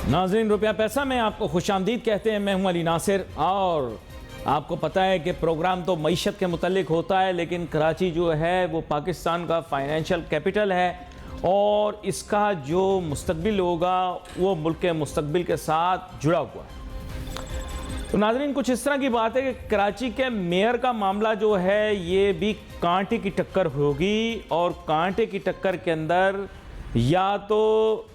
नाज़रीन, रुपया पैसा में आपको खुशामदीद कहते हैं। मैं हूं अली नासिर और आपको पता है कि प्रोग्राम तो मईशत के मुतल्लिक होता है, लेकिन कराची जो है वो पाकिस्तान का फाइनेंशियल कैपिटल है और इसका जो मुस्तकबिल होगा वो मुल्क के मुस्तकबिल के साथ जुड़ा हुआ है। तो नाज़रीन, कुछ इस तरह की बात है कि कराची के मेयर का मामला जो है ये भी कांटे की टक्कर होगी और कांटे की टक्कर के अंदर या तो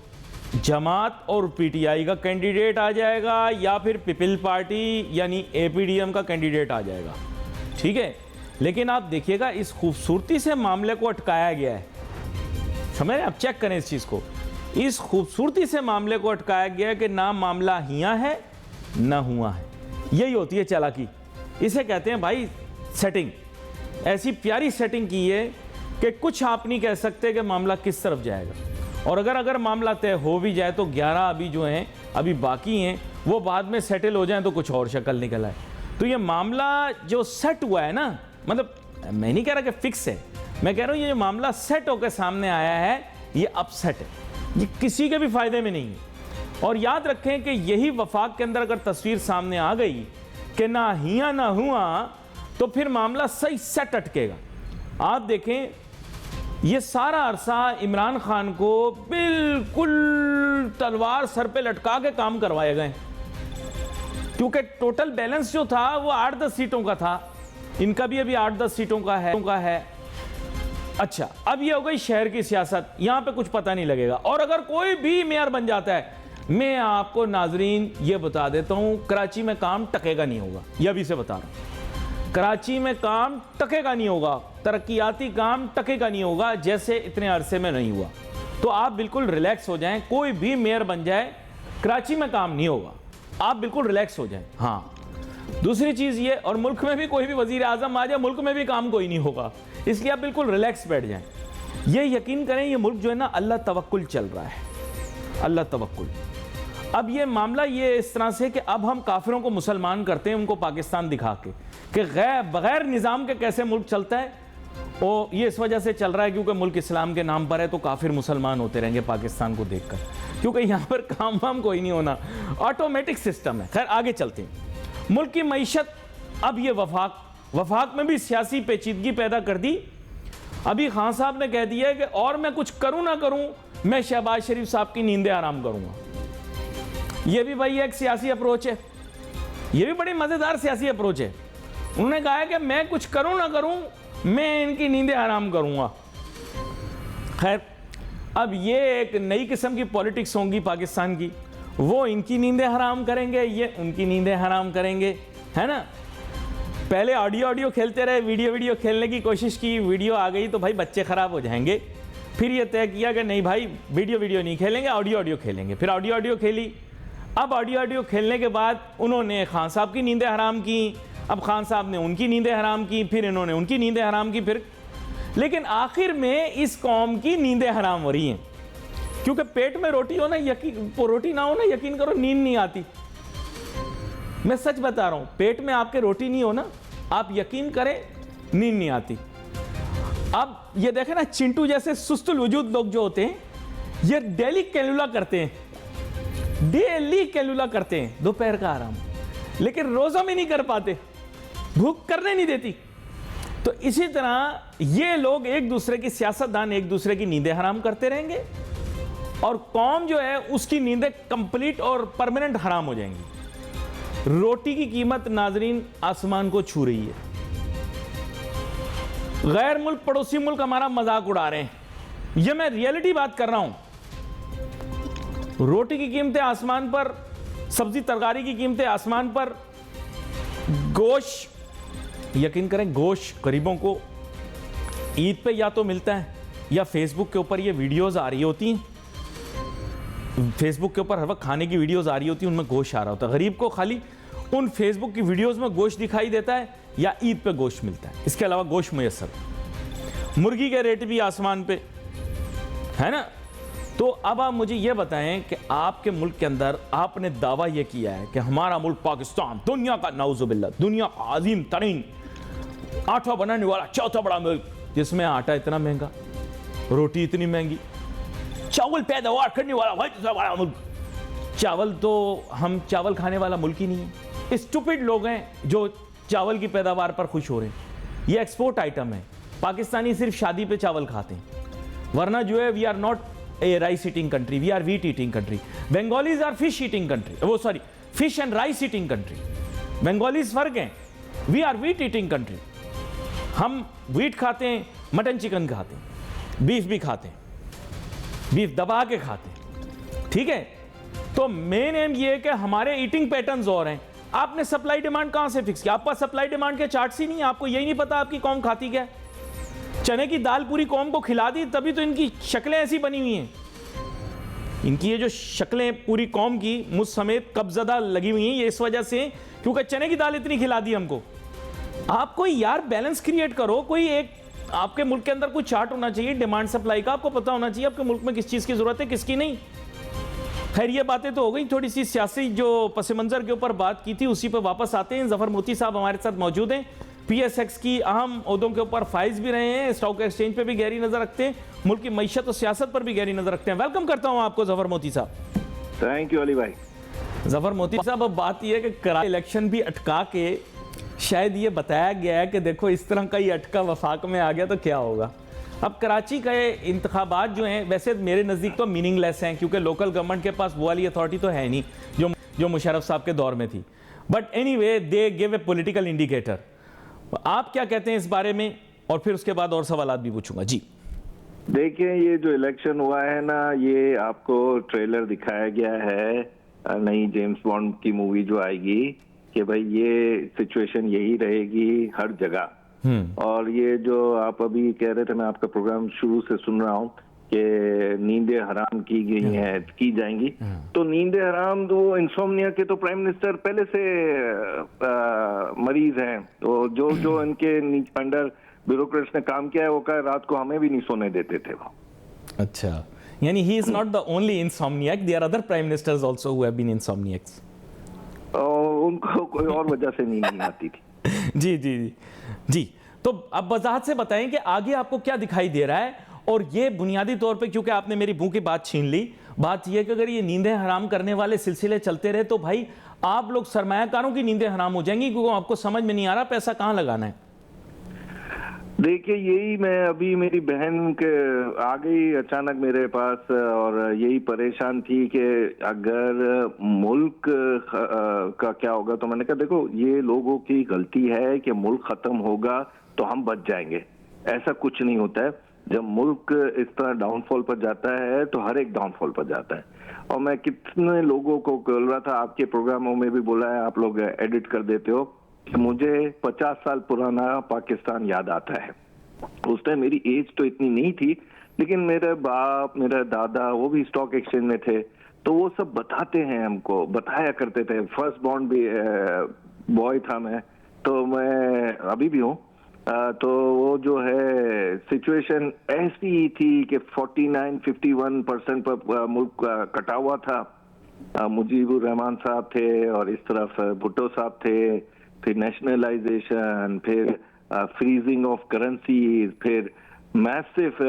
जमात और पीटीआई का कैंडिडेट आ जाएगा या फिर पीपल पार्टी यानी एपीडीएम का कैंडिडेट आ जाएगा। ठीक है, लेकिन आप देखिएगा इस खूबसूरती से मामले को अटकाया गया है। समझ रहे, आप चेक करें इस चीज़ को, इस खूबसूरती से मामले को अटकाया गया है कि ना मामला हिया है ना हुआ है। यही होती है चालाकी, इसे कहते हैं भाई सेटिंग। ऐसी प्यारी सेटिंग की है कि कुछ आप नहीं कह सकते कि मामला किस तरफ जाएगा। और अगर मामला तय हो भी जाए तो 11 अभी जो हैं अभी बाकी हैं, वो बाद में सेटल हो जाएं तो कुछ और शक्ल निकल आए। तो ये मामला जो सेट हुआ है ना, मतलब मैं नहीं कह रहा कि फिक्स है, मैं कह रहा हूँ ये मामला सेट होकर सामने आया है, ये अपसेट है, ये किसी के भी फायदे में नहीं है। और याद रखें कि यही वफाक के अंदर अगर तस्वीर सामने आ गई कि ना हिया ना हुआ तो फिर मामला सही सेट अटकेगा। आप देखें ये सारा अरसा इमरान खान को बिल्कुल तलवार सर पे लटका के काम करवाए गए, क्योंकि टोटल बैलेंस जो था वो 8-10 सीटों का था, इनका भी अभी 8-10 सीटों का है। अच्छा, अब ये हो गई शहर की सियासत, यहां पे कुछ पता नहीं लगेगा। और अगर कोई भी मेयर बन जाता है, मैं आपको नाजरीन ये बता देता हूं, कराची में काम टकेगा नहीं होगा। यह अभी से बता रहा हूं, कराची में काम टकेगा नहीं होगा, तरक्याती काम टकेगा नहीं होगा, जैसे इतने अरसे में नहीं हुआ। तो आप बिल्कुल रिलैक्स हो जाएं, कोई भी मेयर बन जाए कराची में काम नहीं होगा, आप बिल्कुल रिलैक्स हो जाएं। हाँ, दूसरी चीज़ ये, और मुल्क में भी कोई भी वजीर आज़म आ जाए, मुल्क में भी काम कोई नहीं होगा, इसलिए आप बिल्कुल रिलैक्स बैठ जाएं। ये यकीन करें, ये मुल्क जो है ना अल्लाह तवक्कुल चल रहा है, अल्लाह तवक्कुल। अब ये मामला ये इस तरह से कि अब हम काफिरों को मुसलमान करते हैं, उनको पाकिस्तान दिखा के कि बगैर निज़ाम के कैसे मुल्क चलता है। और ये इस वजह से चल रहा है क्योंकि मुल्क इस्लाम के नाम पर है, तो काफिर मुसलमान होते रहेंगे पाकिस्तान को देखकर, क्योंकि यहाँ पर काम वाम कोई नहीं होना, ऑटोमेटिक सिस्टम है। खैर आगे चलते हैं। मुल्क की मईशत, अब ये वफाक में भी सियासी पेचीदगी पैदा कर दी। अभी खान साहब ने कह दिया है कि और मैं कुछ करूँ ना करूँ, मैं शहबाज शरीफ साहब की नींदें आराम करूँगा। ये भी भाई एक सियासी अप्रोच है, ये भी बड़ी मज़ेदार सियासी अप्रोच है। उन्होंने कहा है कि मैं कुछ करूं ना करूं, मैं इनकी नींदें हराम करूंगा। खैर, अब ये एक नई किस्म की पॉलिटिक्स होंगी पाकिस्तान की, वो इनकी नींदें हराम करेंगे, ये उनकी नींदें हराम करेंगे, है ना। पहले ऑडियो खेलते रहे, वीडियो खेलने की कोशिश की, वीडियो आ गई तो भाई बच्चे ख़राब हो जाएंगे। फिर ये तय किया कि नहीं भाई वीडियो नहीं खेलेंगे, ऑडियो खेलेंगे। फिर ऑडियो खेली। अब ऑडियो खेलने के बाद उन्होंने खान साहब की नींदें हराम की, अब खान साहब ने उनकी नींदें हराम की, फिर इन्होंने उनकी नींदें हराम की, फिर लेकिन आखिर में इस कौम की नींदें हराम हो रही हैं, क्योंकि पेट में रोटी हो ना, रोटी ना हो ना, यकीन करो नींद नहीं आती। मैं सच बता रहा हूं, पेट में आपके रोटी नहीं हो ना, आप यकीन करें नींद नहीं आती। अब ये देखें ना, चिंटू जैसे सुस्तुल वजूद लोग जो होते हैं, ये डेली कैलुला करते हैं, दोपहर का आराम, लेकिन रोजा में नहीं कर पाते, भूख करने नहीं देती। तो इसी तरह ये लोग एक दूसरे की, सियासतदान एक दूसरे की नींदें हराम करते रहेंगे और कौम जो है उसकी नींदें कंप्लीट और परमानेंट हराम हो जाएंगी। रोटी की कीमत नाजरीन आसमान को छू रही है। गैर मुल्क, पड़ोसी मुल्क हमारा मजाक उड़ा रहे हैं, ये मैं रियलिटी बात कर रहा हूं। रोटी की कीमतें आसमान पर, सब्जी तरकारी की कीमतें आसमान पर, गोश्त, यकीन करें गोश्त गरीबों को ईद पे या तो मिलता है या फेसबुक के ऊपर ये वीडियोस आ रही होती हैं, फेसबुक के ऊपर हर वक्त खाने की वीडियोस आ रही होती हैं, उनमें गोश्त आ रहा होता है। गरीब को खाली उन फेसबुक की वीडियोस में गोश्त दिखाई देता है या ईद पे गोश्त मिलता है, इसके अलावा गोश्त मुयस्सर। मुर्गी के रेट भी आसमान पे है ना। तो अब आप मुझे ये बताएं कि आपके मुल्क के अंदर आपने दावा ये किया है कि हमारा मुल्क पाकिस्तान दुनिया का, नाउजुबिल्लाह, दुनिया का अजीम तरीन आटा बनाने वाला चौथा बड़ा मुल्क, जिसमें आटा इतना महंगा, रोटी इतनी महंगी, चावल पैदावार करने वाला भाई दूसरा बड़ा मुल्क, चावल तो हम चावल खाने वाला मुल्क ही नहीं है। स्टूपिड लोग हैं जो चावल की पैदावार पर खुश हो रहे हैं। ये एक्सपोर्ट आइटम है। पाकिस्तानी सिर्फ शादी पे चावल खाते हैं, वरना जो है we are not a rice eating country, we are wheat eating country. Bengalis are fish eating country, वो sorry fish and rice eating country. Bengalis फर्क हैं, we are wheat eating country. हम व्हीट खाते हैं, मटन चिकन खाते हैं, beef भी खाते हैं, बीफ दबा के खाते हैं, ठीक है। तो मेन एम ये है कि हमारे ईटिंग पैटर्न्स और हैं। आपने सप्लाई डिमांड कहां से फिक्स किया? आपका सप्लाई डिमांड के चार्ट्स ही नहीं है, आपको यही नहीं पता आपकी कौम खाती क्या है। चने की दाल पूरी कौम को खिला दी, तभी तो इनकी शक्लें ऐसी बनी हुई हैं। इनकी ये जो शक्लें पूरी कौम की मुझ समेत कब्ज़दा लगी हुई हैं, ये इस वजह से क्योंकि चने की दाल इतनी खिला दी हमको। आप कोई यार बैलेंस क्रिएट करो, कोई एक आपके मुल्क के अंदर कोई चार्ट होना चाहिए डिमांड सप्लाई का। आपको पता होना चाहिए आपके मुल्क में किस चीज़ की ज़रूरत है, किसकी नहीं। खैर ये बातें तो हो गई, थोड़ी सी सियासी जो पस मंज़र के ऊपर बात की थी उसी पर वापस आते हैं। ज़फ़र मोती साहब हमारे साथ मौजूद हैं, PSX की अहम ओहदों के ऊपर फाइज भी रहे हैं, स्टॉक एक्सचेंज पे भी गहरी नजर रखते हैं, मुल्क की मईशत और सियासत पर भी गहरी नजर रखते हैं। वेलकम करता हूं आपको ज़फ़र मोती साहब। थैंक यू अली भाई। ज़फ़र मोती साहब, अब बात यह है कि कराची इलेक्शन भी अटका के शायद ये बताया गया है कि देखो इस तरह का ये अटका वफाक में आ गया तो क्या होगा। अब कराची के इंतखाबात जो हैं वैसे मेरे नज़दीक तो मीनिंगलेस हैं, क्योंकि लोकल गवर्नमेंट के पास वो वाली अथॉरिटी तो है नहीं जो मुशर्रफ साहब के दौर में थी। But anyway they give a political indicator. आप क्या कहते हैं इस बारे में, और फिर उसके बाद और सवाल भी पूछूंगा जी। देखिए, ये जो इलेक्शन हुआ है ना, ये आपको ट्रेलर दिखाया गया है नई जेम्स बॉन्ड की मूवी जो आएगी, कि भाई ये सिचुएशन यही रहेगी हर जगह। और ये जो आप अभी कह रहे थे, मैं आपका प्रोग्राम शुरू से सुन रहा हूँ कि नींदें हराम की गई हैं, की जाएंगी। तो नींदें हराम तो इंसोम्निया के तो प्राइम मिनिस्टर पहले से मरीज हैं। तो जो इनके अंडर ब्यूरोक्रेट्स ने काम किया है, वो कहा रात को हमें भी नहीं सोने देते थे वो। अच्छा, यानी he is not the only insomniac, there are other prime ministers also who have been insomniacs. उनको कोई और वजह से नींद नहीं आती थी। जी जी जी जी। तो अब वजाहत से बताएं कि आगे आपको क्या दिखाई दे रहा है। और ये बुनियादी तौर पे, क्योंकि आपने मेरी मुंह की बात छीन ली, बात यह कि अगर ये नींदें हराम करने वाले सिलसिले चलते रहे तो भाई आप लोग सरमायाकारों की नींदें हराम हो जाएंगी, क्योंकि आपको समझ में नहीं आ रहा पैसा कहां लगाना है। देखिए, यही मैं अभी मेरी बहन के आ गई अचानक मेरे पास, और यही परेशान थी कि अगर मुल्क का क्या होगा। तो मैंने कहा देखो, ये लोगों की गलती है कि मुल्क खत्म होगा तो हम बच जाएंगे। ऐसा कुछ नहीं होता है। जब मुल्क इस तरह डाउनफॉल पर जाता है तो हर एक डाउनफॉल पर जाता है। और मैं कितने लोगों को बोल रहा था, आपके प्रोग्रामों में भी बोला है, आप लोग एडिट कर देते हो, कि मुझे 50 साल पुराना पाकिस्तान याद आता है। उस टाइम मेरी एज तो इतनी नहीं थी, लेकिन मेरे बाप, मेरा दादा, वो भी स्टॉक एक्सचेंज में थे, तो वो सब बताते हैं, हमको बताया करते थे। फर्स्ट बॉर्न भी बॉय था मैं, तो मैं अभी भी हूँ। तो वो जो है सिचुएशन ऐसी ही थी कि 49-51% पर मुल्क कटा हुआ था। मुजीबुर रहमान साहब थे और इस तरफ भुट्टो साहब थे, फिर नेशनलाइजेशन, फिर फ्रीजिंग ऑफ करेंसी, फिर मैसिव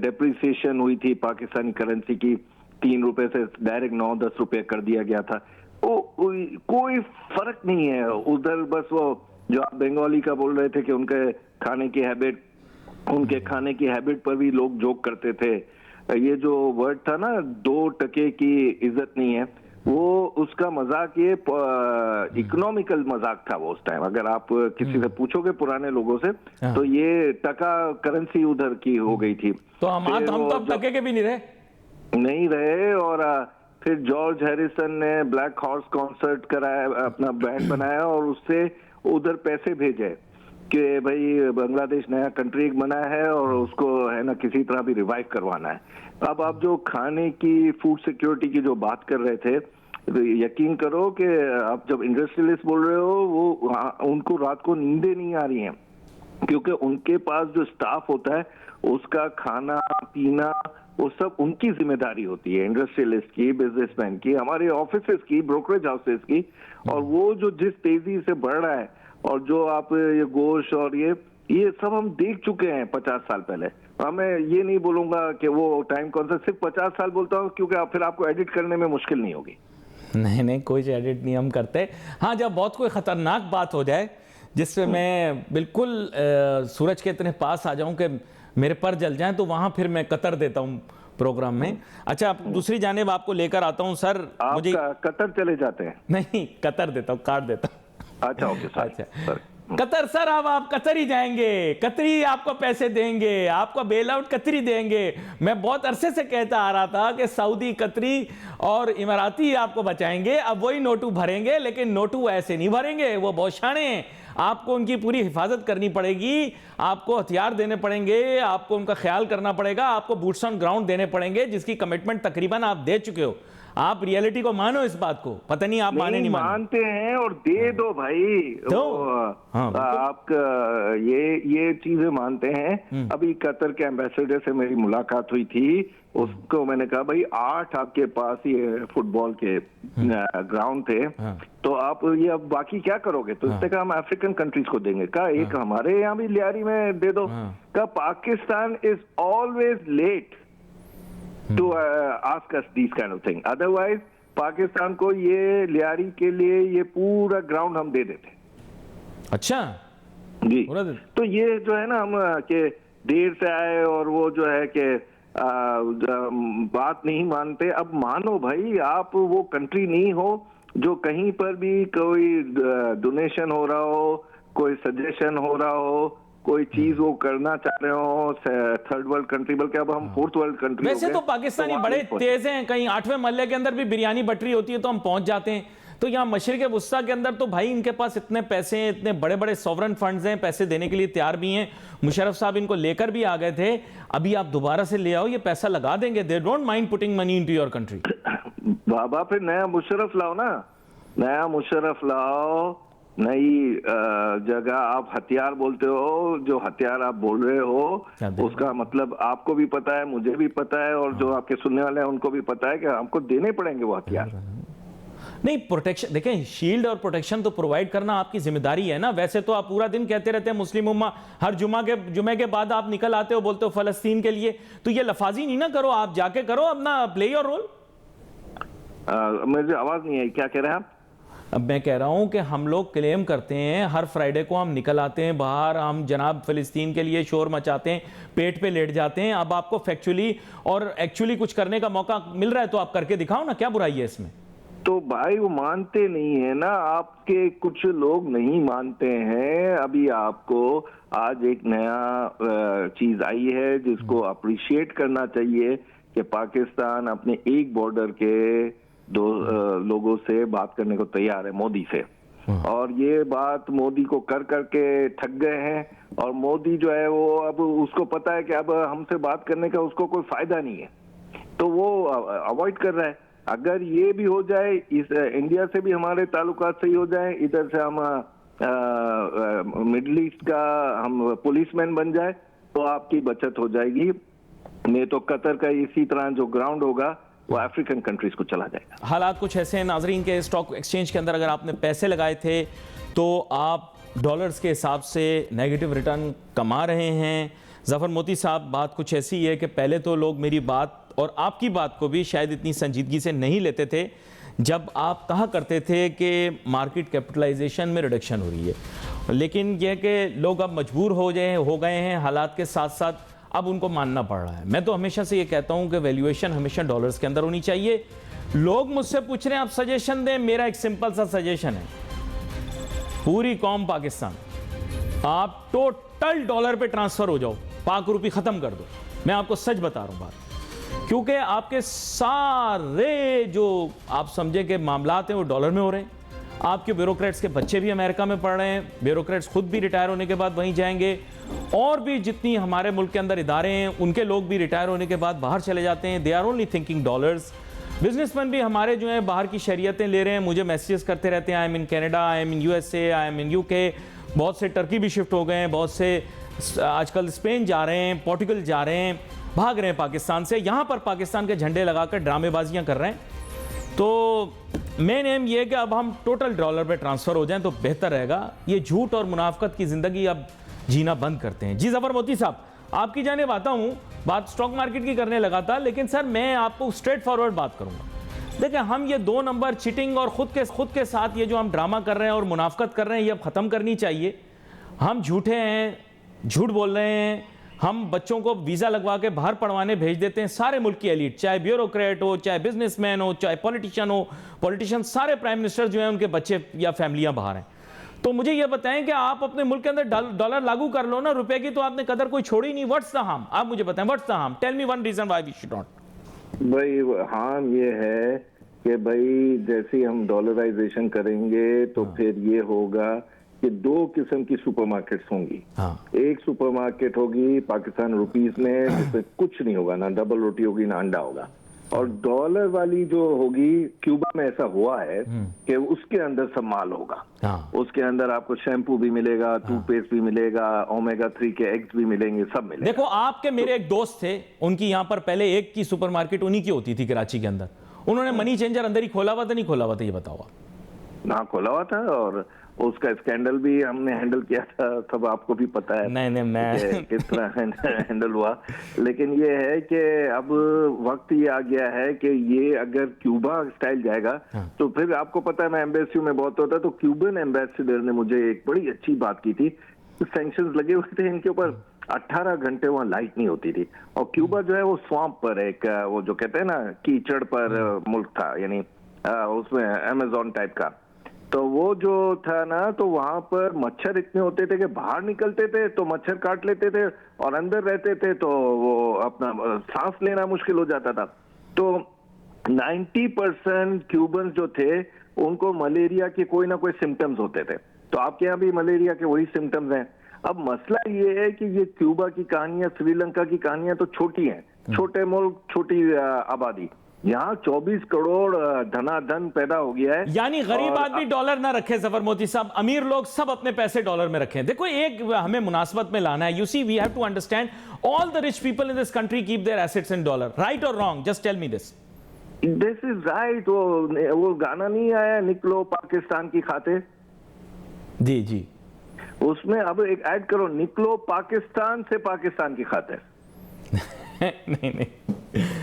डेप्रिसिएशन हुई थी पाकिस्तानी करेंसी की। 3 रुपए से डायरेक्ट 9-10 रुपए कर दिया गया था। कोई फर्क नहीं है उधर। बस वो जो आप बंगाली का बोल रहे थे कि उनके खाने की हैबिट पर भी लोग जोक करते थे। ये जो वर्ड था ना, 2 टके की इज्जत नहीं है, वो उसका मजाक, ये इकोनॉमिकल मजाक था वो उस टाइम। अगर आप किसी से पूछोगे पुराने लोगों से, तो ये टका करेंसी उधर की हो गई थी। तो हम तो अब टके के भी नहीं रहे। और फिर जॉर्ज हैरिसन ने ब्लैक हॉर्स कॉन्सर्ट कराया, अपना बैंड बनाया और उससे उधर पैसे भेजे कि भाई बांग्लादेश नया कंट्री बना है और उसको है ना किसी तरह भी रिवाइव करवाना है। अब आप जो खाने की, फूड सिक्योरिटी की जो बात कर रहे थे, तो यकीन करो कि आप जब इंडस्ट्रियलिस्ट बोल रहे हो, वो उनको रात को नींदें नहीं आ रही हैं, क्योंकि उनके पास जो स्टाफ होता है उसका खाना पीना वो सब उनकी जिम्मेदारी होती है, इंडस्ट्रियलिस्ट की, बिजनेसमैन की, हमारे ऑफिसेज की, ब्रोकरेज हाउसेज की। और वो जो जिस तेजी से बढ़ रहा है, और जो आप ये गोश्त और ये सब हम देख चुके हैं 50 साल पहले। मैं ये नहीं बोलूंगा कि वो टाइम कौन सा, सिर्फ 50 साल बोलता हूँ क्योंकि फिर आपको एडिट करने में मुश्किल नहीं होगी। नहीं नहीं, कोई एडिट नहीं हम करते। हाँ, जब बहुत कोई ख़तरनाक बात हो जाए जिससे मैं बिल्कुल सूरज के इतने पास आ जाऊं कि मेरे पर जल जाएं, तो वहाँ फिर मैं कतर देता हूँ प्रोग्राम में। अच्छा, दूसरी जानिब आपको लेकर आता हूँ सर। आप मुझे कतर चले जाते हैं? नहीं, कतर देता हूँ, काट देता हूँ। अच्छा, ओके, अच्छा, कतर सर, अब आप कतर ही जाएंगे, कतरी आपको पैसे देंगे, आपको बेल आउट कतरी देंगे। मैं बहुत अरसे से कहता आ रहा था कि सऊदी, कतरी और इमाराती आपको बचाएंगे। अब वही नोटू भरेंगे, लेकिन नोटू ऐसे नहीं भरेंगे, वो बहुत शाणे हैं। आपको उनकी पूरी हिफाजत करनी पड़ेगी, आपको हथियार देने पड़ेंगे, आपको उनका ख्याल करना पड़ेगा, आपको बूट्स ऑन ग्राउंड देने पड़ेंगे, जिसकी कमिटमेंट तकरीबन आप दे चुके हो। आप रियलिटी को मानो, इस बात को। पता नहीं आप माने नहीं मानते हैं, और दे दो भाई। तो आप ये चीजें मानते हैं। अभी कतर के एम्बेसडर से मेरी मुलाकात हुई थी, उसको मैंने कहा भाई 8 आपके पास ये फुटबॉल के ग्राउंड थे, तो आप ये अब बाकी क्या करोगे? तो इससे कहा हम अफ्रीकन कंट्रीज को देंगे। कहा एक हमारे यहाँ भी लियारी में दे दो। कहा Pakistan is always late to ask us these kind of thing. Otherwise, Pakistan को ये लियारी के लिए ये पूरा ग्राउंड हम दे देते। अच्छा जी, तो ये जो है ना, हम के देर से आए और वो जो है कि बात नहीं मानते। अब मानो भाई, आप वो कंट्री नहीं हो जो कहीं पर भी कोई डोनेशन हो रहा हो, कोई सजेशन हो रहा हो, कोई चीज वो करना चाह रहे हो थर्ड वर्ल्ड कंट्री, बल्कि अब हम फोर्थ वर्ल्ड कंट्री। वैसे तो पाकिस्तानी बड़े तेज हैं, कहीं 8वें महल्ले के अंदर भी बिरयानी बट रही होती है तो हम पहुंच जाते हैं। तो यहाँ मशरिक वुस्ता के अंदर तो भाई इनके पास इतने पैसे हैं, इतने बड़े बड़े सॉवरन फंड्स हैं, पैसे देने के लिए तैयार भी हैं। मुशर्रफ साहब इनको लेकर भी आ गए थे, अभी आप दोबारा से ले आओ, ये पैसा लगा देंगे। They don't mind putting money into your country. बाबा, फिर नया मुशर्रफ लाओ ना, नया मुशर्रफ लाओ, नई जगह। आप हथियार बोलते हो, जो हथियार आप बोल रहे हो उसका मतलब आपको भी पता है, मुझे भी पता है, और जो आपके सुनने वाले हैं उनको भी पता है कि हमको देने पड़ेंगे वो हथियार। नहीं, प्रोटेक्शन देखें, शील्ड और प्रोटेक्शन तो प्रोवाइड करना आपकी जिम्मेदारी है ना। वैसे तो आप पूरा दिन कहते रहते हैं मुस्लिम उम्मा, हर जुमे के बाद आप निकल आते हो, बोलते हो फलस्तीन के लिए। तो ये लफाजी नहीं ना करो, आप जाके करो अपना, प्ले योर रोल। मुझे आवाज नहीं आई, क्या कह रहे हैं आप? अब मैं कह रहा हूं कि हम लोग क्लेम करते हैं, हर फ्राइडे को हम निकल आते हैं बाहर, हम जनाब फिलिस्तीन के लिए शोर मचाते हैं, पेट पे लेट जाते हैं। अब आपको फैक्चुअली और एक्चुअली कुछ करने का मौका मिल रहा है तो आप करके दिखाओ ना, क्या बुराई है इसमें? तो भाई वो मानते नहीं है ना, आपके कुछ लोग नहीं मानते हैं। अभी आपको आज एक नया चीज आई है जिसको अप्रिशिएट करना चाहिए कि पाकिस्तान अपने एक बॉर्डर के दो लोगों से बात करने को तैयार है, मोदी से। और ये बात मोदी को कर करके थक गए हैं, और मोदी जो है वो अब उसको पता है कि अब हमसे बात करने का उसको कोई फायदा नहीं है, तो वो अवॉइड कर रहा है। अगर ये भी हो जाए, इस इंडिया से भी हमारे ताल्लुकात सही हो जाए, इधर से हम मिडिल ईस्ट का हम पुलिसमैन बन जाए, तो आपकी बचत हो जाएगी। नहीं तो कतर का इसी तरह जो ग्राउंड होगा वो अफ्रीकन कंट्रीज को चला जाएगा। हालात कुछ ऐसे हैं नाजरीन के, स्टॉक एक्सचेंज के अंदर अगर आपने पैसे लगाए थे तो आप डॉलर्स के हिसाब से नेगेटिव रिटर्न कमा रहे हैं। जफर मोती साहब, बात कुछ ऐसी है कि पहले तो लोग मेरी बात और आपकी बात को भी शायद इतनी संजीदगी से नहीं लेते थे जब आप कहा करते थे कि मार्केट कैपिटलाइजेशन में रिडक्शन हो रही है, लेकिन यह कि लोग अब मजबूर हो गए हैं हालात के साथ साथ, अब उनको मानना पड़ रहा है। मैं तो हमेशा से ये कहता हूं कि वैल्यूएशन हमेशा डॉलर्स के अंदर होनी चाहिए। लोग मुझसे पूछ रहे हैं आप सजेशन दें, मेरा एक सिंपल सा सजेशन है, पूरी कौम पाकिस्तान, आप टोटल डॉलर पे ट्रांसफर हो जाओ, पाक रुपी खत्म कर दो। मैं आपको सच बता रहा हूं बात, क्योंकि आपके सारे जो आप समझे के मामलात हैं वो डॉलर में हो रहे हैं। आपके ब्यूरोक्रेट्स के बच्चे भी अमेरिका में पढ़ रहे हैं, ब्यूरोक्रेट्स खुद भी रिटायर होने के बाद वहीं जाएंगे, और भी जितनी हमारे मुल्क के अंदर इदारे हैं उनके लोग भी रिटायर होने के बाद बाहर चले जाते हैं। They are only thinking dollars. Businessman भी हमारे जो हैं बाहर की शरीयतें ले रहे हैं, मुझे मैसेजेस करते रहते हैं, I am in Canada, I am in USA, I am in UK. बहुत से टर्की भी शिफ्ट हो गए हैं, बहुत से आजकल स्पेन जा रहे हैं, पोर्टुगल जा रहे हैं, भाग रहे हैं पाकिस्तान से, यहाँ पर पाकिस्तान के झंडे लगाकर ड्रामेबाजियाँ कर रहे हैं। तो मेन एम ये है कि अब हम टोटल डॉलर पे ट्रांसफर हो जाएं तो बेहतर रहेगा। ये झूठ और मुनाफकत की जिंदगी अब जीना बंद करते हैं। जी जफर मोती साहब, आपकी जानिब आता हूं, बात स्टॉक मार्केट की करने लगा था, लेकिन सर मैं आपको स्ट्रेट फॉरवर्ड बात करूंगा। देखिए, हम ये 2 नंबर चीटिंग और खुद के साथ ये जो हम ड्रामा कर रहे हैं और मुनाफकत कर रहे हैं, ये अब खत्म करनी चाहिए। हम झूठे हैं, झूठ बोल रहे हैं, हम बच्चों को वीजा लगवा के बाहर पढ़वाने भेज देते हैं, सारे मुल्क की एलीट, चाहे ब्यूरोक्रेट हो, चाहे बिजनेसमैन हो, चाहे पॉलिटिशियन, सारे प्राइम मिनिस्टर जो हैं उनके बच्चे या फैमिलियां बाहर हैं। तो मुझे यह बताएं कि आप अपने मुल्क के अंदर डॉलर लागू कर लो ना, रुपए की तो आपने कदर कोई छोड़ी नहीं। What's the harm? आप मुझे बताएं, what's the harm? Tell me one reason why we should not. भाई हार्म ये है कि भाई जैसे ही हम डॉलराइजेशन करेंगे तो फिर ये होगा कि 2 किस्म की सुपरमार्केट्स होंगी। एक सुपरमार्केट होगी पाकिस्तान रुपीस में, जिसमें कुछ नहीं होगा, ना डबल रोटी होगी ना अंडा होगा। और डॉलर वाली जो होगी, क्यूबा में ऐसा हुआ है कि उसके अंदर सब माल होगा। उसके अंदर आपको शैम्पू भी मिलेगा, टूथपेस्ट भी मिलेगा, ओमेगा 3 के एग्स भी मिलेंगे, सब मिलेगा। देखो, आपके मेरे एक दोस्त थे, उनकी यहाँ पर पहले एक की सुपरमार्केट उन्हीं की होती थी कराची के अंदर। उन्होंने मनी चेंजर अंदर ही खोला हुआ था, नहीं खोला हुआ था, ये बताओ। ना खोला हुआ था, और उसका स्कैंडल भी हमने हैंडल किया था, सब आपको भी पता है। नहीं मैं किस तरह हैंडल हुआ। लेकिन ये है कि अब वक्त ये आ गया है कि ये अगर क्यूबा स्टाइल जाएगा तो फिर आपको पता है, मैं एम्बेसी में बहुत होता है, तो क्यूबन एम्बेसडर ने मुझे एक बड़ी अच्छी बात की थी। सैंक्शंस लगे हुए थे इनके ऊपर, 18 घंटे वहाँ लाइट नहीं होती थी। और क्यूबा जो है वो स्वाम्प पर, एक वो जो कहते हैं ना कीचड़ पर मुल्क था, यानी उसमें अमेजोन टाइप का। तो वो जो था ना, तो वहां पर मच्छर इतने होते थे कि बाहर निकलते थे तो मच्छर काट लेते थे, और अंदर रहते थे तो वो अपना सांस लेना मुश्किल हो जाता था। तो 90% क्यूबन जो थे उनको मलेरिया के कोई ना कोई सिम्टम्स होते थे। तो आपके यहाँ भी मलेरिया के वही सिम्टम्स हैं। अब मसला ये है कि ये क्यूबा की कहानियां, श्रीलंका की कहानियां तो छोटी हैं, छोटे मुल्क, छोटी आबादी। यहाँ 24 करोड़ धनाधन पैदा हो गया है। यानी गरीब आदमी डॉलर ना रखे जफर मोती साहब, अमीर लोग सब अपने पैसे डॉलर में रखें। देखो, एक हमें मुनासबत में लाना है। You see, we have to understand all the rich people in this country keep their assets in dollar, right or wrong? Just tell me this is right. वो गाना नहीं आया, निकलो पाकिस्तान की खाते? जी जी, उसमें अब एक ऐड करो, निकलो पाकिस्तान से पाकिस्तान की खाते। नहीं,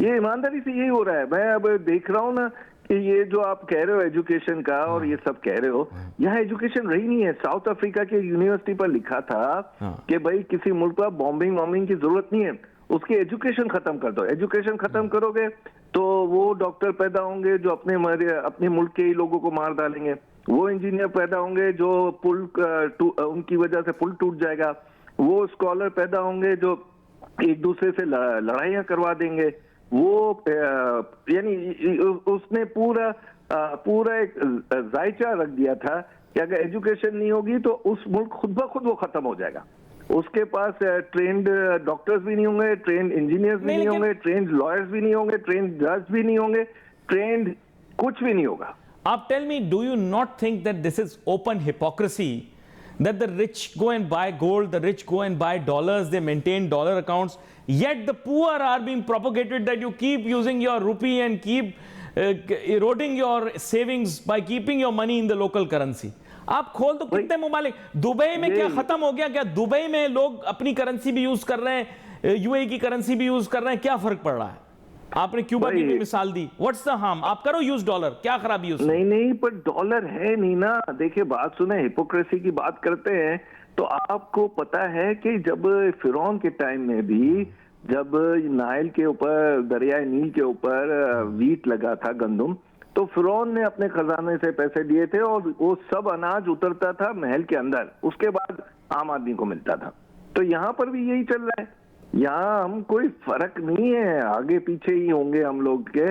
ये ईमानदारी से यही हो रहा है। मैं अब देख रहा हूँ ना कि ये जो आप कह रहे हो एजुकेशन का और ये सब कह रहे हो, यहाँ एजुकेशन रही नहीं है। साउथ अफ्रीका के यूनिवर्सिटी पर लिखा था कि भाई किसी मुल्क पर बॉम्बिंग की जरूरत नहीं है, उसकी एजुकेशन खत्म कर दो। एजुकेशन खत्म करोगे तो वो डॉक्टर पैदा होंगे जो अपने मुल्क के ही लोगों को मार डालेंगे, वो इंजीनियर पैदा होंगे जो उनकी वजह से पुल टूट जाएगा, वो स्कॉलर पैदा होंगे जो एक दूसरे से लड़ाइयां करवा देंगे। वो यानी उसने पूरा एक जायचा रख दिया था कि अगर एजुकेशन नहीं होगी तो उस मुल्क खुद ब खुद वो खत्म हो जाएगा। उसके पास ट्रेंड डॉक्टर्स भी नहीं होंगे, ट्रेंड इंजीनियर्स भी नहीं होंगे, ट्रेंड लॉयर्स भी नहीं होंगे, ट्रेंड जज भी नहीं होंगे, ट्रेंड कुछ भी नहीं होगा। आप tell me, do you not think that this is open hypocrisy that the rich go and buy gold, the rich go and buy dollars, they maintain dollar accounts, yet the poor are being propagated that you keep using your rupee and keep eroding your savings by keeping your money in the local currency? आप खोल तो कितने ममालिक, Dubai में क्या खत्म हो गया? क्या दुबई में लोग अपनी करेंसी भी यूज कर रहे हैं, यूएई की करेंसी भी यूज कर रहे हैं? क्या फर्क पड़ रहा है? आपने क्यूबा की भी मिसाल दी, व्हाट्स द हार्म? आप करो यूज डॉलर, क्या खराबी उसमें? नहीं, पर डॉलर है नहीं ना। देखिए, बात सुने, हिपोक्रेसी की बात करते हैं तो आपको पता है कि जब फिरौन के टाइम में भी, जब नाइल के ऊपर, दरियाए नील के ऊपर वीट लगा था, गंदम, तो फिरौन ने अपने खजाने से पैसे दिए थे और वो सब अनाज उतरता था महल के अंदर, उसके बाद आम आदमी को मिलता था। तो यहाँ पर भी यही चल रहा है। यहाँ हम कोई फर्क नहीं है, आगे पीछे ही होंगे हम लोग के।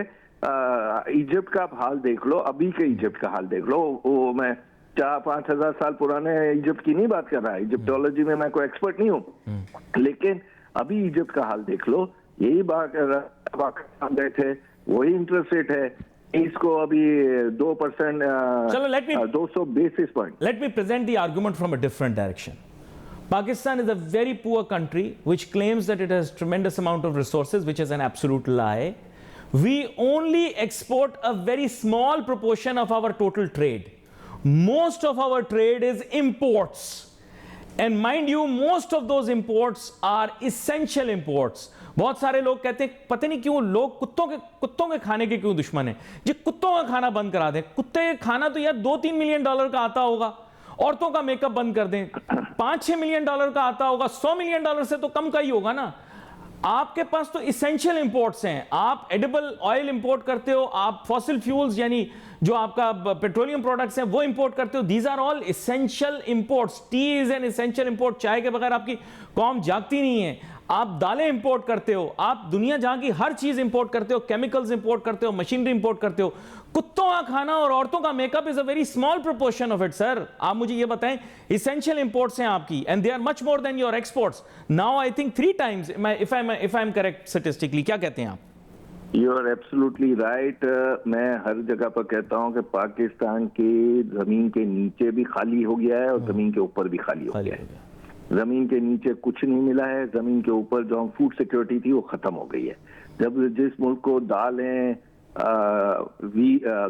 इजिप्ट का हाल देख लो, अभी के इजिप्ट का हाल देख लो। वो मैं 4-5 हजार साल पुराने इजिप्ट की नहीं बात कर रहा, इजिप्टोलॉजी में मैं कोई एक्सपर्ट नहीं हूँ, लेकिन अभी इजिप्ट का हाल देख लो। यही बात गए थे, वही इंटरेस्ट रेट है, इसको अभी 2%, चलो, 200 basis point. Let me present the argument from a different direction. Pakistan is a very poor country which claims that it has tremendous amount of resources, which is an absolute lie. We only export a very small proportion of our total trade. Most of our trade is imports. And mind you most of those imports are essential imports. बहुत सारे लोग कहते हैं पता नहीं क्यों लोग कुत्तों के खाने के क्यों दुश्मन है जी। कुत्तों का खाना बंद करा दें। कुत्ते का खाना तो यार 2-3 मिलियन डॉलर का आता होगा। औरतों का मेकअप बंद कर दें, 5-6 मिलियन डॉलर का आता होगा। 100 मिलियन डॉलर से तो कम का ही होगा ना। आपके पास तो इसेंशियल इंपोर्ट्स हैं। आप एडिबल ऑयल इंपोर्ट करते हो, आप फॉसिल फ्यूल्स यानी जो आपका पेट्रोलियम प्रोडक्ट्स हैं वो इंपोर्ट करते हो। These are all essential imports. Tea is an essential import. चाय के बगैर आपकी कौम जागती नहीं है। आप दालें इंपोर्ट करते हो, आप दुनिया जहां की हर चीज इंपोर्ट करते हो, केमिकल्स इंपोर्ट करते हो, मशीनरी इंपोर्ट करते हो। कुत्तों का खाना और औरतों का makeup is a very small proportion of it sir. आप मुझे ये बताएं, इसेंशियल इंपोर्ट्स हैं आपकी and they are much more than your exports now. I think 3 times if I am correct statistically. क्या कहते हैं आप? You are absolutely right. मैं हर जगह पर कहता हूं कि पाकिस्तान की जमीन के नीचे भी खाली हो गया है और जमीन के ऊपर भी खाली हो गया है। जमीन के नीचे कुछ नहीं मिला है, जमीन के ऊपर जो फूड सिक्योरिटी थी वो खत्म हो गई है। जब जिस मुल्क को दालें,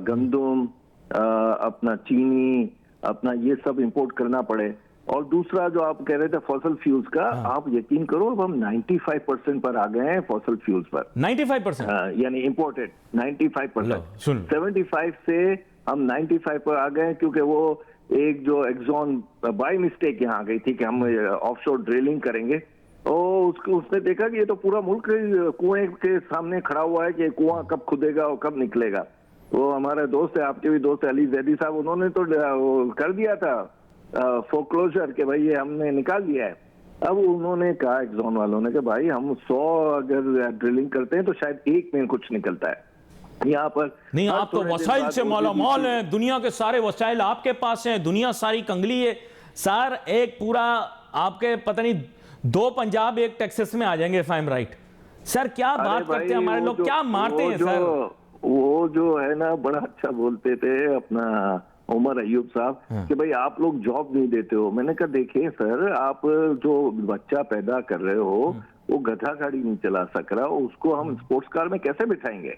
गंदम, अपना चीनी, अपना ये सब इंपोर्ट करना पड़े। और दूसरा जो आप कह रहे थे फॉसल फ्यूल्स का, आप यकीन करो अब हम 95% पर आ गए हैं फॉसल फ्यूल्स पर। 95% यानी इंपोर्टेड 95%। 75 से हम 95 पर आ गए क्योंकि वो एक जो एक्सॉन बाय मिस्टेक यहाँ आ गई थी कि हम ऑफशोर ड्रिलिंग करेंगे और उसने देखा कि ये तो पूरा मुल्क कुएं के सामने खड़ा हुआ है कि कुआं कब खुदेगा और कब निकलेगा। वो हमारे दोस्त है, आपके भी दोस्त है अली जैदी साहब, उन्होंने तो कर दिया था फोरक्लोजर के भाई ये हमने निकाल दिया है। अब उन्होंने कहा एक्सॉन वालों ने कि भाई हम 100 अगर ड्रिलिंग करते हैं तो शायद एक में कुछ निकलता है। यहाँ पर नहीं, आप तो वसाइल से मालामाल हैं, दुनिया के सारे वसाइल आपके पास हैं, दुनिया सारी कंगली है सर। एक पूरा आपके पता नहीं 2 पंजाब 1 टेक्सास में आ जाएंगे if I M right sir. क्या बात करते हैं हमारे लोग, क्या मारते हैं सर। वो जो है ना बड़ा अच्छा बोलते थे अपना उमर अयूब साहब कि भाई आप लोग जॉब नहीं देते हो। मैंने कहा देखिए सर, आप जो बच्चा पैदा कर रहे हो वो गधा गाड़ी नहीं चला सक रहा, उसको हम स्पोर्ट्स कार में कैसे बिठाएंगे?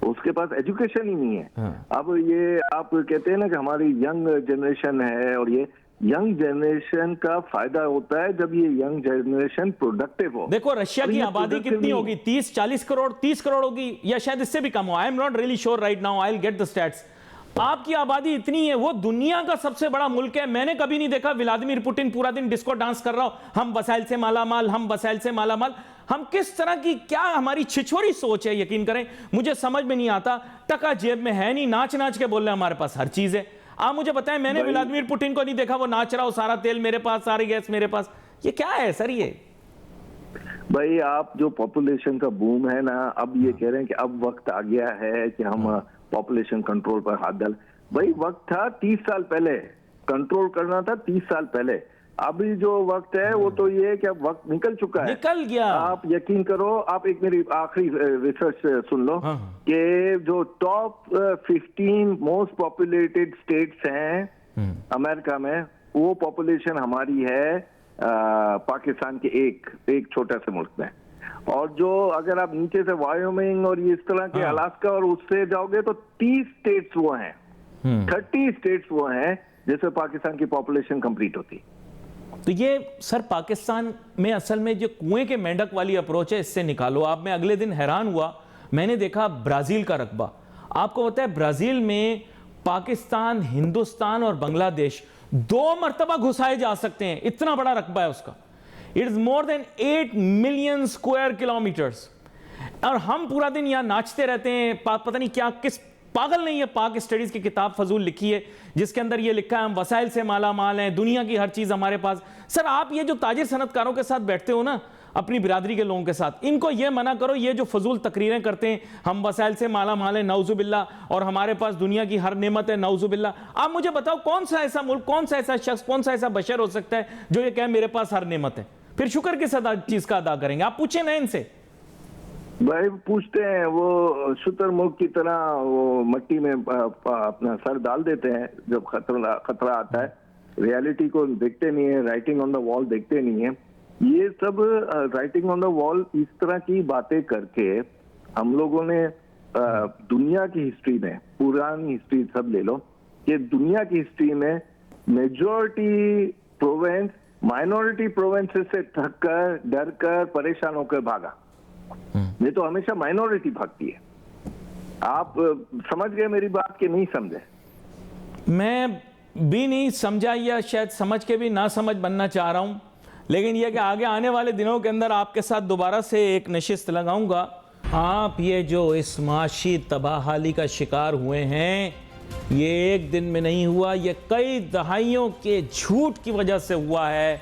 उसके पास एजुकेशन ही नहीं है। अब ये आप कहते हैं ना कि हमारी यंग जनरेशन है, और ये यंग जनरेशन का फायदा होता है जब ये यंग जनरेशन प्रोडक्टिव हो। देखो रशिया की आबादी कितनी होगी? 30-40 करोड़, 30 करोड़ होगी या शायद इससे भी कम हो। I am not really sure right now, I will get the stats. आपकी आबादी इतनी है, वो दुनिया का सबसे बड़ा मुल्क है। मैंने कभी नहीं देखा व्लादिमीर पुतिन पूरा दिन डिस्को डांस कर रहा हो, हम वसाइल से मालामाल, हम वसाइल से मालामाल। हम किस तरह की, क्या हमारी छिछोरी सोच है, यकीन करें मुझे समझ में नहीं आता। टका जेब में है नहीं, नाच नाच के बोल रहे हमारे पास हर चीज है। आप मुझे बताएं, मैंने व्लादिमीर पुतिन को नहीं देखा वो नाच रहा हो, सारा तेल मेरे पास, सारी गैस मेरे पास। ये क्या है सर? ये भाई आप जो पॉपुलेशन का बूम है ना, अब ये कह रहे हैं कि अब वक्त आ गया है कि हम पॉपुलेशन कंट्रोल पर हाथ डाल। भाई वक्त था 30 साल पहले, कंट्रोल करना था 30 साल पहले। अभी जो वक्त है वो तो ये है कि अब वक्त निकल चुका है, निकल गया। आप यकीन करो, आप एक मेरी आखिरी रिसर्च सुन लो कि जो टॉप 15 मोस्ट पॉपुलेटेड स्टेट्स हैं अमेरिका में, वो पॉपुलेशन हमारी है पाकिस्तान के एक छोटा से मुल्क में। और जो अगर आप नीचे से वायोमिंग और इस तरह के अलास्का और उससे जाओगे तो 30 स्टेट्स वो हैं, 30 स्टेट्स वो हैं जिससे पाकिस्तान की पॉपुलेशन कंप्लीट होती। तो ये सर पाकिस्तान में असल में जो कुएं के मेंढक वाली अप्रोच है, इससे निकालो आप। मैं अगले दिन हैरान हुआ, मैंने देखा ब्राजील का रकबा। आपको पता है ब्राजील में पाकिस्तान, हिंदुस्तान और बांग्लादेश 2 मरतबा घुसाए जा सकते हैं, इतना बड़ा रकबा है उसका। It is more than 8 million square kilometres. और हम पूरा दिन यहां नाचते रहते हैं। पता नहीं क्या, किस पागल नहीं है पाक स्टडीज की किताब फजूल लिखी है जिसके अंदर ये लिखा है हम वसाइल से माला माल हैं, दुनिया की हर चीज हमारे पास। सर आप ये जो ताजिर सनतकारों के साथ बैठते हो ना, अपनी बिरादरी के लोगों के साथ, इनको ये मना करो, ये जो फजूल तकरीरें करते हैं हम वसाइल से माला माल है नौजुबिल्ला, और हमारे पास दुनिया की हर नेमत है नौजुबिल्ला। आप मुझे बताओ कौन सा ऐसा मुल्क, कौन सा ऐसा शख्स, कौन सा ऐसा बशर हो सकता है जो ये कहे मेरे पास हर नेमत है? फिर शुक्र किस चीज का अदा करेंगे? आप पूछे ना इनसे। भाई पूछते हैं, वो शुतुरमुर्ग की तरह वो मट्टी में अपना सर डाल देते हैं जब खतरा आता है। रियलिटी को देखते नहीं है, राइटिंग ऑन द वॉल देखते नहीं है। ये सब राइटिंग ऑन द वॉल इस तरह की बातें करके हम लोगों ने दुनिया की हिस्ट्री में, पुरानी हिस्ट्री सब ले लो, कि दुनिया की हिस्ट्री में मेजॉरिटी प्रोविंस माइनॉरिटी प्रोविंसेस से थक कर, डर कर, परेशान होकर भागा। ये तो हमेशा माइनॉरिटी भागती है। आप समझ गए मेरी बात कि नहीं समझे? मैं भी नहीं समझा या शायद समझ के भी ना समझ बनना चाह रहा हूं, लेकिन यह कि आगे आने वाले दिनों के अंदर आपके साथ दोबारा से एक नशिस्त लगाऊंगा। आप ये जो इस माशी तबाहाली का शिकार हुए हैं, ये एक दिन में नहीं हुआ, ये कई दहाइयों के झूठ की वजह से हुआ है,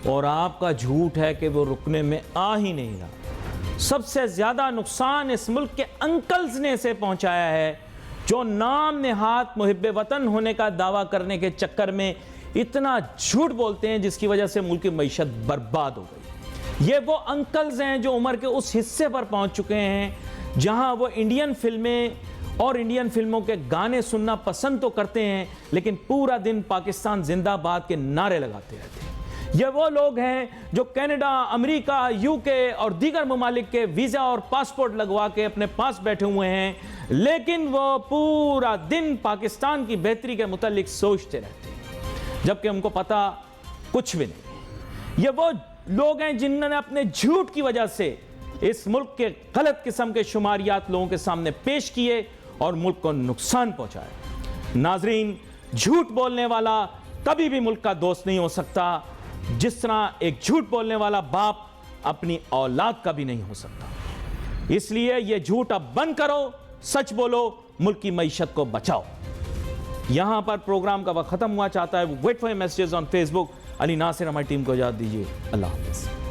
और आपका झूठ है कि वो रुकने में आ ही नहीं रहा। सबसे ज्यादा नुकसान इस मुल्क के अंकल्स ने इसे पहुंचाया है, जो नाम नेहात मुहिब्बे वतन होने का दावा करने के चक्कर में इतना झूठ बोलते हैं, जिसकी वजह से मुल्क की मईशत बर्बाद हो गई। ये वो अंकल्स हैं जो उम्र के उस हिस्से पर पहुंच चुके हैं जहां वो इंडियन फिल्में और इंडियन फिल्मों के गाने सुनना पसंद तो करते हैं, लेकिन पूरा दिन पाकिस्तान जिंदाबाद के नारे लगाते रहते हैं। ये वो लोग हैं जो कनाडा, अमेरिका, यूके और दीगर ममालिक के वीजा और पासपोर्ट लगवा के अपने पास बैठे हुए हैं, लेकिन वो पूरा दिन पाकिस्तान की बेहतरी के मुतालिक सोचते रहते हैं, जबकि उनको पता कुछ भी नहीं। ये वो लोग हैं जिन्होंने अपने झूठ की वजह से इस मुल्क के गलत किस्म के शुमारियात लोगों के सामने पेश किए और मुल्क को नुकसान पहुंचाया। नाजरीन, झूठ बोलने वाला कभी भी मुल्क का दोस्त नहीं हो सकता, जिस तरह एक झूठ बोलने वाला बाप अपनी औलाद का भी नहीं हो सकता। इसलिए यह झूठ अब बंद करो, सच बोलो, मुल्क की मईशत को बचाओ। यहां पर प्रोग्राम का वक्त खत्म हुआ। चाहता है wait for messages on Facebook. Ali Nasir हमारी टीम को इजाजत दीजिए। अल्लाह हाफिज़।